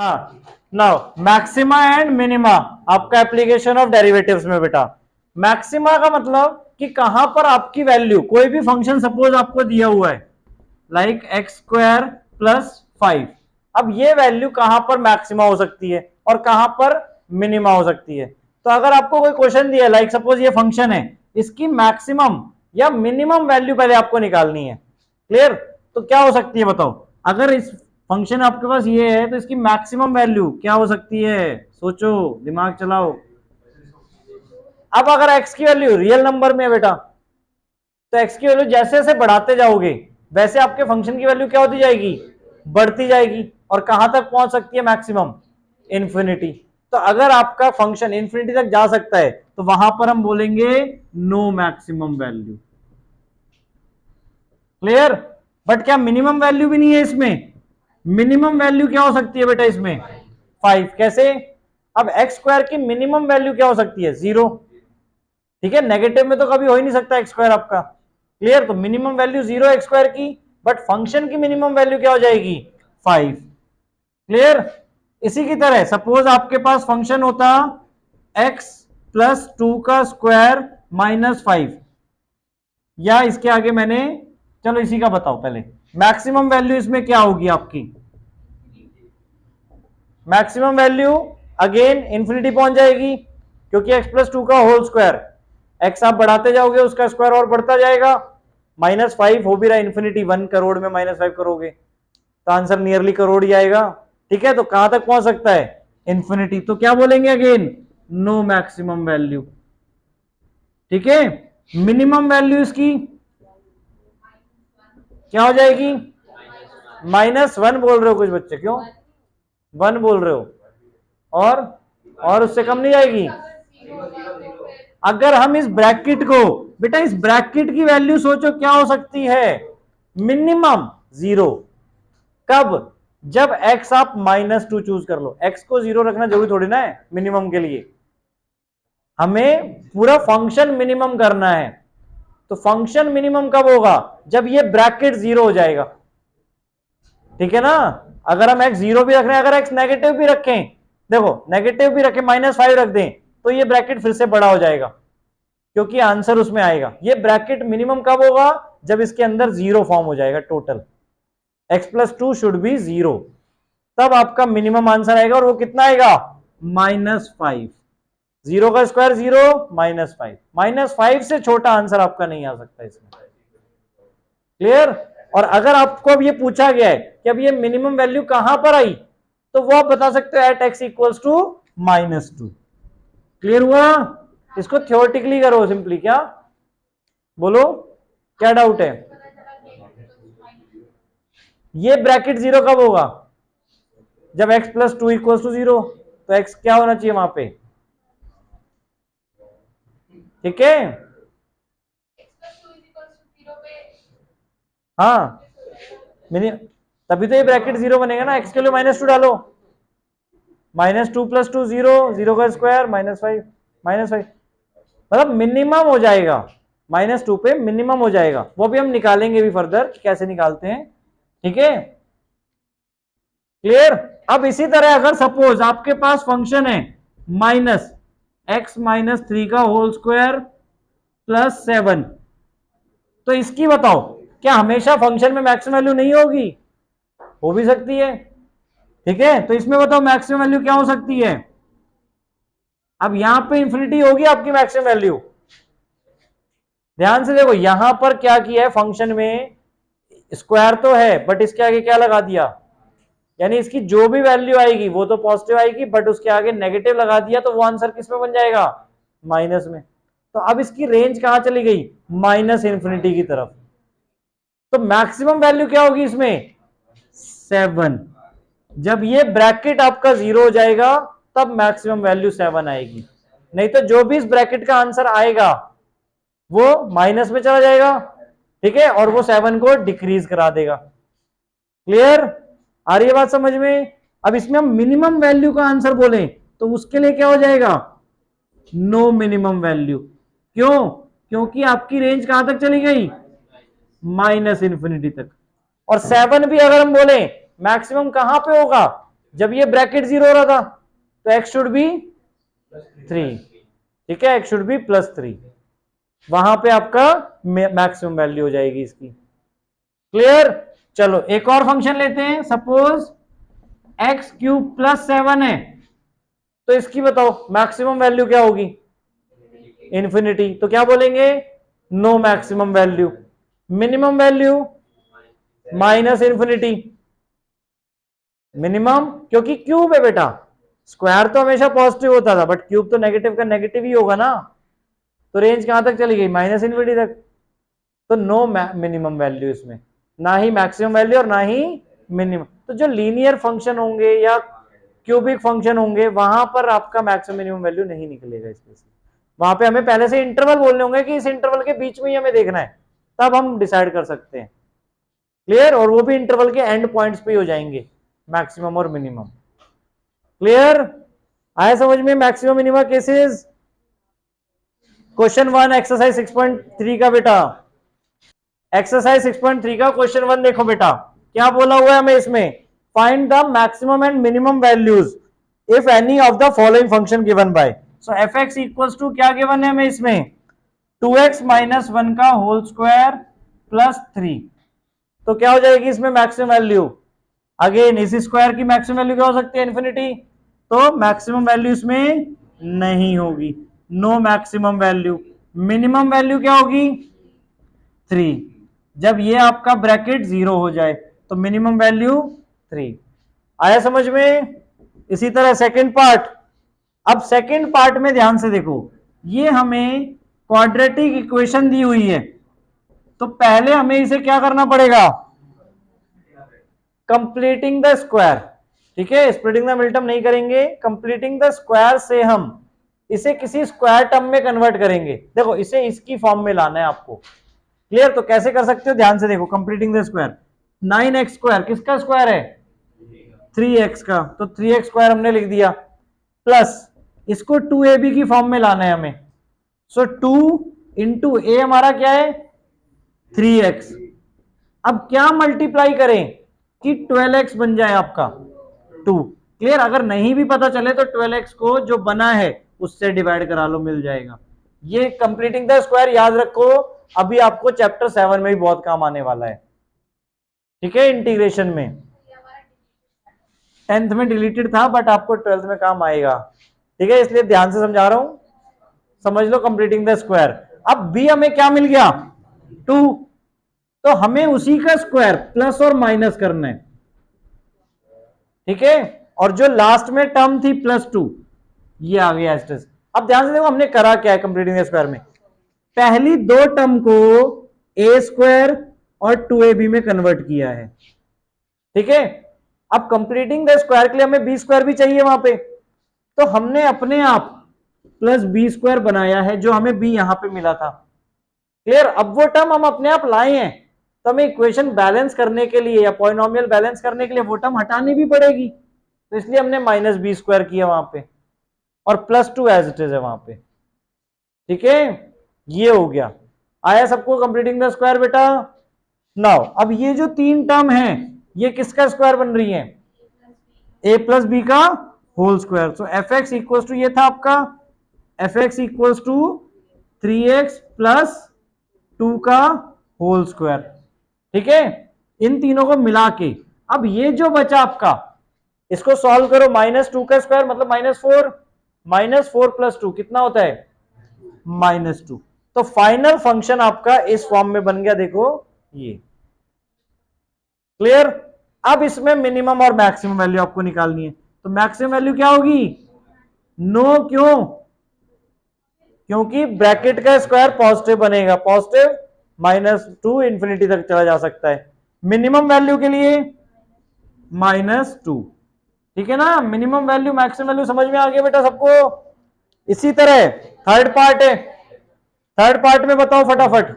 हाँ, now maxima and minima आपका application of derivatives में बेटा। मैक्सिमा का मतलब कि कहां पर आपकी वैल्यू, कोई भी फंक्शन सपोज आपको दिया हुआ है लाइक एक्स स्क्वायर प्लस 5, अब ये वैल्यू कहां पर मैक्सिमा हो सकती है और कहां पर मिनिमा हो सकती है। तो अगर आपको कोई क्वेश्चन दिया है लाइक सपोज ये फंक्शन है, इसकी मैक्सिमम या मिनिमम वैल्यू पहले आपको निकालनी है। क्लियर? तो क्या हो सकती है बताओ, अगर इस फंक्शन आपके पास ये है तो इसकी मैक्सिमम वैल्यू क्या हो सकती है, सोचो, दिमाग चलाओ। अब अगर x की वैल्यू रियल नंबर में है बेटा, तो x की वैल्यू जैसे जैसे बढ़ाते जाओगे वैसे आपके फंक्शन की वैल्यू क्या होती जाएगी, बढ़ती जाएगी। और कहां तक पहुंच सकती है मैक्सिमम, इन्फिनिटी। तो अगर आपका फंक्शन इन्फिनिटी तक जा सकता है तो वहां पर हम बोलेंगे no maximum value. Clear? But क्या मिनिमम वैल्यू भी नहीं है इसमें? मिनिमम वैल्यू क्या हो सकती है बेटा इसमें, 5। कैसे? अब एक्स स्क्वायर की मिनिमम वैल्यू क्या हो सकती है, 0। ठीक है, नेगेटिव में तो कभी हो ही नहीं सकता एक्स स्क्वायर आपका। क्लियर? तो मिनिमम वैल्यू 0 एक्स स्क्वायर की, बट फंक्शन की मिनिमम वैल्यू क्या हो जाएगी, 5। क्लियर? इसी की तरह सपोज आपके पास फंक्शन होता x प्लस 2 का स्क्वायर माइनस 5, या इसके आगे मैंने, चलो इसी का बताओ पहले, मैक्सिमम वैल्यू इसमें क्या होगी आपकी, मैक्सिमम वैल्यू अगेन इंफिनिटी पहुंच जाएगी, क्योंकि x प्लस 2 का होल स्क्वायर, x आप बढ़ाते जाओगे उसका स्क्वायर और बढ़ता जाएगा, -5 हो भी रहा है इंफिनिटी, 1 करोड़ में -5 करोगे तो आंसर नियरली करोड़ ही आएगा। ठीक है, तो कहां तक पहुंच सकता है, इंफिनिटी। तो क्या बोलेंगे अगेन, नो मैक्सिमम वैल्यू। ठीक है, मिनिमम वैल्यू इसकी क्या हो जाएगी, -1 बोल रहे हो कुछ बच्चे, क्यों 1 बोल रहे हो, और उससे कम नहीं जाएगी। अगर हम इस ब्रैकेट को, बेटा इस ब्रैकेट की वैल्यू सोचो क्या हो सकती है, मिनिमम 0। कब? जब x आप -2 चूज कर लो। x को 0 रखना जरूरी थोड़ी ना है मिनिमम के लिए, हमें पूरा फंक्शन मिनिमम करना है। तो फंक्शन मिनिमम कब होगा, जब ये ब्रैकेट 0 हो जाएगा। ठीक है ना? अगर हम x 0 भी रख रहे हैं, अगर x नेगेटिव भी रखें, देखो नेगेटिव भी रखें, -5 रख दें, तो ये ब्रैकेट फिर से बड़ा हो जाएगा, क्योंकि आंसर उसमें आएगा। ये ब्रैकेट मिनिमम कब होगा, जब इसके अंदर 0 फॉर्म हो जाएगा total, x plus 2 should be 0, तब आपका मिनिमम आंसर आएगा। और वो कितना आएगा, -5। 0 का स्क्वायर 0, -5, -5 से छोटा आंसर आपका नहीं आ सकता इसमें। क्लियर? और अगर आपको अब ये पूछा गया है कि अब ये मिनिमम वैल्यू कहां पर आई, तो वो आप बता सकते हो at x equals to -2। Clear हुआ? इसको थ्योरेटिकली करो सिंपली, क्या बोलो, क्या डाउट है? ये ब्रैकेट 0 कब होगा, जब x प्लस 2 इक्वल्स टू 0, तो x क्या होना चाहिए वहां पे। ठीक है, हाँ, तभी तो ये ब्रैकेट 0 बनेगा ना, x के लिए -2 डालो, -2 प्लस 2 0, 0 का स्क्वायर -5, -5 मतलब मिनिमम हो जाएगा, -2 पे मिनिमम हो जाएगा। वो भी हम निकालेंगे भी फर्दर कैसे निकालते हैं। ठीक है, क्लियर? अब इसी तरह अगर सपोज आपके पास फंक्शन है -x-3 का होल स्क्वायर प्लस 7, तो इसकी बताओ क्या हमेशा फंक्शन में मैक्सिमम वैल्यू नहीं होगी, हो भी सकती है। ठीक है, तो इसमें बताओ मैक्सिमम वैल्यू क्या हो सकती है। अब यहां पे इंफिनिटी होगी आपकी मैक्सिमम वैल्यू, ध्यान से देखो यहां पर क्या किया है, फंक्शन में स्क्वायर तो है बट इसके आगे क्या लगा दिया, यानी इसकी जो भी वैल्यू आएगी वो तो पॉजिटिव आएगी, बट उसके आगे नेगेटिव लगा दिया, तो वो आंसर किस में बन जाएगा, माइनस में। तो अब इसकी रेंज कहां चली गई, -इन्फिनिटी की तरफ। तो मैक्सिमम वैल्यू क्या होगी इसमें, 7। जब ये ब्रैकेट आपका 0 हो जाएगा तब मैक्सिमम वैल्यू 7 आएगी, नहीं तो जो भी इस ब्रैकेट का आंसर आएगा वो माइनस में चला जाएगा। ठीक है, और वो 7 को डिक्रीज करा देगा। क्लियर? आ रही है बात समझ में? अब इसमें हम मिनिमम वैल्यू का आंसर बोले तो उसके लिए क्या हो जाएगा, नो मिनिमम वैल्यू। क्यों? क्योंकि आपकी रेंज कहां तक चली गई, -इन्फिनिटी तक। और 7 भी अगर हम बोले मैक्सिमम कहां पे होगा, जब ये ब्रैकेट 0 हो रहा था तो x शुड बी 3, ठीक है, x शुड बी +3, वहां पे आपका मैक्सिमम वैल्यू हो जाएगी इसकी। क्लियर? चलो एक और फंक्शन लेते हैं, सपोज x³ +7 है, तो इसकी बताओ मैक्सिमम वैल्यू क्या होगी? इंफिनिटी। तो क्या बोलेंगे? No maximum value. Minimum value -infinity. Minimum, क्योंकि क्यूब है बेटा, स्क्वायर तो हमेशा पॉजिटिव होता था, बट क्यूब तो नेगेटिव का नेगेटिव ही होगा ना, तो रेंज कहां तक चली गई? -इंफिनिटी तक। तो नो मिनिमम वैल्यू इसमें, ना ही मैक्सिमम वैल्यू और ना ही मिनिमम। तो जो लीनियर फंक्शन होंगे या क्यूबिक फंक्शन होंगे वहां पर आपका मैक्सिमम मिनिमम वैल्यू नहीं निकलेगा इसमें से। वहां पे हमें पहले से इंटरवल बोलने होंगे कि इस इंटरवल के बीच में ही हमें देखना है, तब हम डिसाइड कर सकते हैं। क्लियर? और वो भी इंटरवल के एंड पॉइंट्स पे हो जाएंगे मैक्सिमम और मिनिमम। क्लियर? आया समझ में maximum minimum cases? Question 1 exercise 6.3 का बेटा, एक्सरसाइज 6.3 का क्वेश्चन 1 देखो बेटा, क्या बोला हुआ है हमें इसमें? Find the maximum and minimum values if any of the following function given by. So F X equals to क्या गिवन है हमें इसमें? 2x - 1 का होल स्क्वायर +3। तो क्या हो जाएगी इसमें मैक्सिमम वैल्यू? अगेन इस स्क्वायर की मैक्सिमम वैल्यू क्या हो सकती है? इंफिनिटी। तो मैक्सिमम वैल्यू इसमें नहीं होगी, no maximum value. Minimum value क्या होगी? 3। जब ये आपका ब्रैकेट 0 हो जाए तो मिनिमम वैल्यू 3। आया समझ में? इसी तरह सेकंड पार्ट। अब सेकंड पार्ट में ध्यान से देखो, ये हमें क्वाड्रेटिक इक्वेशन दी हुई है, तो पहले हमें इसे क्या करना पड़ेगा? Completing the square. ठीक है, स्प्लिटिंग द मिडटर्म नहीं करेंगे, कंप्लीटिंग द स्क्वायर से हम इसे किसी स्क्वायर टर्म में कन्वर्ट करेंगे। देखो इसे इसकी फॉर्म में लाना है आपको। क्लियर? तो कैसे कर सकते हो, ध्यान से देखो। कंप्लीटिंग द स्क्वायर, 9x² किसका स्क्वायर है? 3x का, तो 3x² हमने लिख दिया, प्लस इसको 2ab की फॉर्म में लाना है हमें। सो 2 इंटू ए हमारा क्या है? 3x। अब क्या मल्टीप्लाई करें कि 12x बन जाए आपका 2। क्लियर? अगर नहीं भी पता चले तो 12x को जो बना है उससे डिवाइड करा लो, मिल जाएगा। ये कंप्लीटिंग द स्क्वायर याद रखो, अभी आपको चैप्टर 7 में भी बहुत काम आने वाला है। ठीक है, इंटीग्रेशन में 10th में डिलीटेड था, बट आपको 12th में काम आएगा। ठीक है, इसलिए ध्यान से समझा रहा हूं, समझ लो। Completing the square. अब बी हमें क्या मिल गया? 2। तो हमें उसी का स्क्वायर प्लस और माइनस करना है। ठीक है, और जो लास्ट में टर्म थी +2, ये आ गया एस्टेस। अब ध्यान से देखो हमने करा क्या है कंप्लीटिंग द स्क्वायर में। पहली दो टर्म को a² और 2ab में कन्वर्ट किया है। ठीक है, अब कंप्लीटिंग द स्क्वायर के लिए हमें b² भी चाहिए वहां पे, तो हमने अपने आप +b² बनाया है, जो हमें b यहां पे मिला था। क्लियर? अब वो टर्म हम अपने आप लाए हैं, तो हमें इक्वेशन बैलेंस करने के लिए या पॉलिनोमियल बैलेंस करने के लिए वो टर्म हटानी भी पड़ेगी, तो इसलिए हमने -b² किया वहां पे, और +2 एज इट इज है वहां पे। ठीक है, ये हो गया। आया सबको कंप्लीटिंग द स्क्वायर बेटा? नाउ अब ये जो तीन टर्म है ये किसका स्क्वायर बन रही है? a + b का whole square. So F X equals to, ये था आपका F X equals to 3x + 2 का होल स्क्वायर। ठीक है, इन तीनों को मिला के अब ये जो बचा आपका, इसको सॉल्व करो। -2 का स्क्वायर मतलब -4, -4 + 2 कितना होता है? -2। तो फाइनल फंक्शन आपका इस फॉर्म में बन गया, देखो ये। क्लियर? अब इसमें मिनिमम और मैक्सिमम वैल्यू आपको निकालनी है, तो मैक्सिमम वैल्यू क्या होगी? नो। क्यों? क्योंकि ब्रैकेट का स्क्वायर पॉजिटिव बनेगा, पॉजिटिव -2 इंफिनिटी तक चला जा सकता है। मिनिमम वैल्यू के लिए -2। ठीक है ना, मिनिमम वैल्यू मैक्सिमम वैल्यू समझ में आ गया बेटा सबको? इसी तरह थर्ड पार्ट है, थर्ड पार्ट में बताओ फटाफट।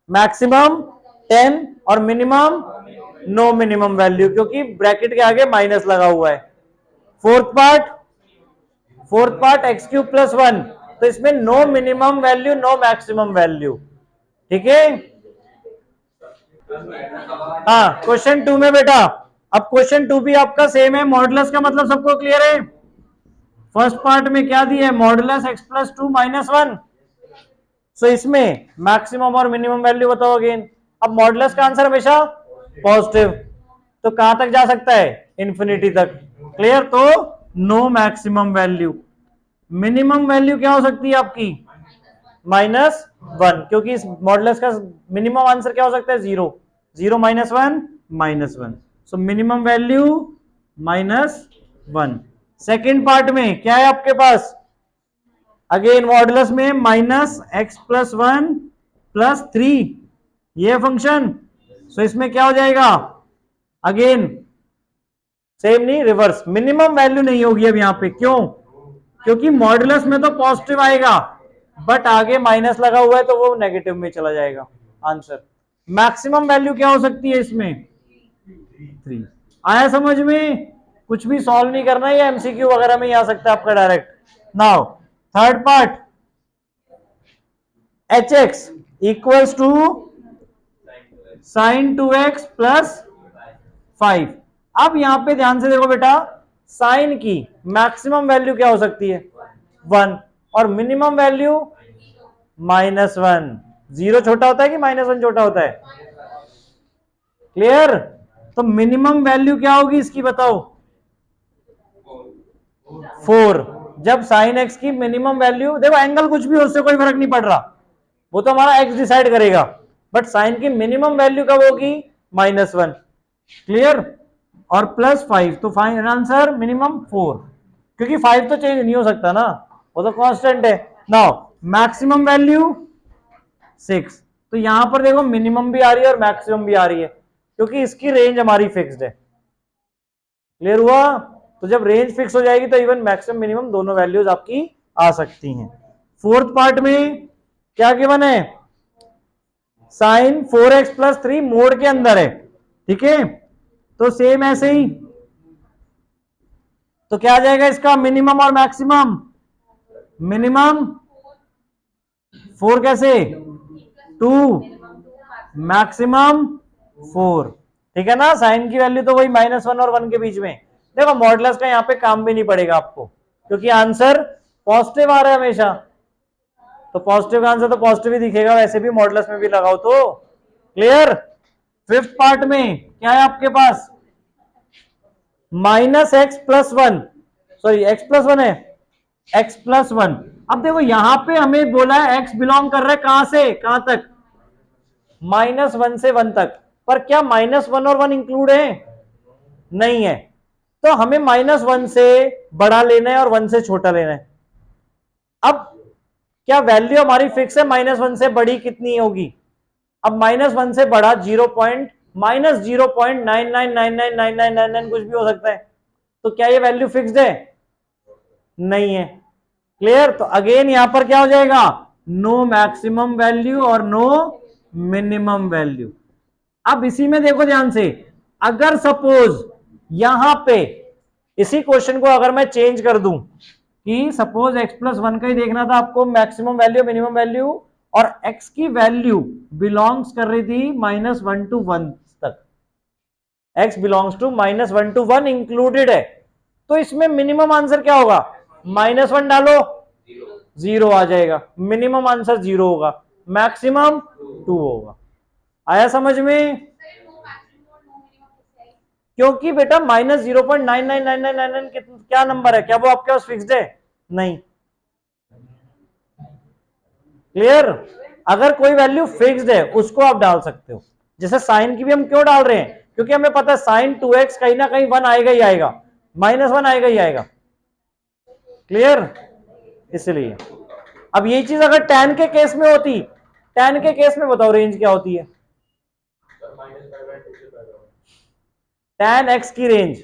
मैक्सिमम 10 और मिनिमम नो मिनिमम वैल्यू, क्योंकि ब्रैकेट के आगे माइनस लगा हुआ है। फोर्थ पार्ट, x³ + 1, तो इसमें no minimum value no maximum value. ठीक है, हाँ। क्वेश्चन 2 में बेटा अब क्वेश्चन 2 भी आपका सेम है, मॉडुलस का मतलब सबको क्लियर है। फर्स्ट पार्ट में क्या दिया है, मॉडुलस x प्लस 2 माइनस 1। सो इसमें मैक्सिमम और मिनिमम वैल्यू बताओ अगेन। अब मॉडुलस का आंसर हमेशा पॉजिटिव, तो कहां तक जा सकता है, इन्फिनिटी तक। क्लियर, तो no maximum value. Minimum value क्या हो सकती है आपकी, -1, क्योंकि इस मॉडुलस का मिनिमम आंसर क्या हो सकता है, 0। 0 minus 1 -1, so minimum value -1। Second part में क्या है आपके पास, अगेन मॉडुलस में -x प्लस 1 प्लस 3, ये फंक्शन। सो इसमें क्या हो जाएगा, अगेन सेम नहीं, रिवर्स। मिनिमम वैल्यू नहीं होगी अब यहां पे, क्यों, क्योंकि मॉडुलस में तो पॉजिटिव आएगा, बट आगे माइनस लगा हुआ है तो वो नेगेटिव में चला जाएगा आंसर। मैक्सिमम वैल्यू क्या हो सकती है इसमें, 3। आया समझ में, कुछ भी सॉल्व नहीं करना, ये एमसीक्यू वगैरह में ही आ सकता है आपका direct. Now third part, hx equals to sin 2x plus 5। अब यहां पे ध्यान से देखो बेटा, साइन की मैक्सिमम वैल्यू क्या हो सकती है, 1, और मिनिमम वैल्यू -1। 0 छोटा होता है कि -1 छोटा होता है, क्लियर। तो मिनिमम वैल्यू क्या होगी इसकी बताओ, 4। जब साइन एक्स की मिनिमम वैल्यू, देखो एंगल कुछ भी हो उससे कोई फर्क नहीं पड़ रहा, वो तो हमारा एक्स डिसाइड करेगा, बट साइन की मिनिमम वैल्यू कब होगी, -1, क्लियर। और +5, तो फाइनल आंसर मिनिमम 4, क्योंकि 5 तो चेंज नहीं हो सकता ना, वो तो कांस्टेंट है। नाउ मैक्सिमम वैल्यू 6, तो यहां पर देखो मिनिमम भी आ रही है और मैक्सिमम भी आ रही है, क्योंकि इसकी रेंज हमारी फिक्स्ड है। क्लियर हुआ, तो जब रेंज फिक्स हो जाएगी तो इवन मैक्सिमम मिनिमम दोनों वैल्यूज आपकी आ सकती हैं। फोर्थ पार्ट में क्या गिवन है, साइन 4x प्लस 3 मोड के अंदर है, ठीक है, तो सेम ऐसे ही, तो क्या आ जाएगा इसका मिनिमम और मैक्सिमम, मिनिमम 4 कैसे, 2, मैक्सिमम 4, ठीक है ना। साइन की वैल्यू तो वही -1 और 1 के बीच में। देखो मॉडुलस का यहां पे काम भी नहीं पड़ेगा आपको, क्योंकि आंसर पॉजिटिव आ रहा है हमेशा, तो पॉजिटिव का आंसर तो पॉजिटिव ही दिखेगा, वैसे भी मॉडुलस में भी लगाओ तो। क्लियर। फिफ्थ पार्ट में क्या है आपके पास, -x plus 1, sorry x plus 1 है, x प्लस 1। अब देखो यहां पे हमें बोला है x बिलोंग कर रहा है कहां से कहां तक, -1 से 1 तक, पर क्या -1 और 1 इंक्लूड है, नहीं है, तो हमें -1 से बड़ा लेना है और 1 से छोटा लेना है। अब क्या वैल्यू हमारी फिक्स है, -1 से बड़ी कितनी होगी, अब -1 से बड़ा -0.99999999 कुछ भी हो सकता है, तो क्या ये वैल्यू फिक्स्ड है, नहीं है। क्लियर, तो अगेन यहां पर क्या हो जाएगा, नो मैक्सिमम वैल्यू और नो मिनिमम वैल्यू। अब इसी में देखो ध्यान से, अगर सपोज यहां पे इसी क्वेश्चन को अगर मैं चेंज कर दूं कि सपोज x प्लस 1 का ही देखना था आपको, मैक्सिमम वैल्यू मिनिमम वैल्यू, और x की वैल्यू बिलोंग्स कर रही थी -1 to 1 तक, x belongs to -1 to 1 included है, तो इसमें मिनिमम आंसर क्या होगा, -1 डालो 0 आ जाएगा, मिनिमम आंसर 0 होगा, मैक्सिमम 2 होगा। आया समझ में, क्योंकि बेटा -0.999999 क्या नंबर है, क्या वो आपके पास फिक्स्ड है, नहीं। क्लियर, अगर कोई वैल्यू फिक्स्ड है उसको आप डाल सकते हो, जैसे साइन की भी हम क्यों डाल रहे हैं, क्योंकि हमें पता है साइन 2x कहीं ना कहीं 1 आएगा ही आएगा, -1 आएगा ही आएगा। क्लियर, इसलिए अब ये चीज अगर tan के केस में होती, tan के केस में बताओ रेंज क्या होती है, tan x की रेंज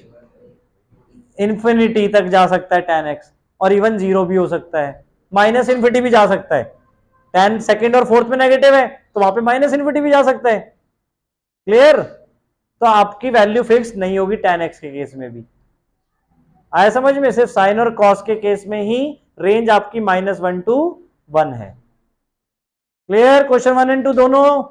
इंफिनिटी तक जा सकता है tan x, और इवन 0 भी हो सकता है, -इन्फिनिटी भी जा सकता है, tan सेकंड और फोर्थ में नेगेटिव है तो वहां पे -इन्फिनिटी भी जा सकता है। क्लियर, तो आपकी वैल्यू फिक्स नहीं होगी tan x के केस में भी। आया समझ में, सिर्फ साइन और कॉस के केस में ही रेंज आपकी -1 to 1 है। क्लियर, क्वेश्चन 1 और 2 दोनों।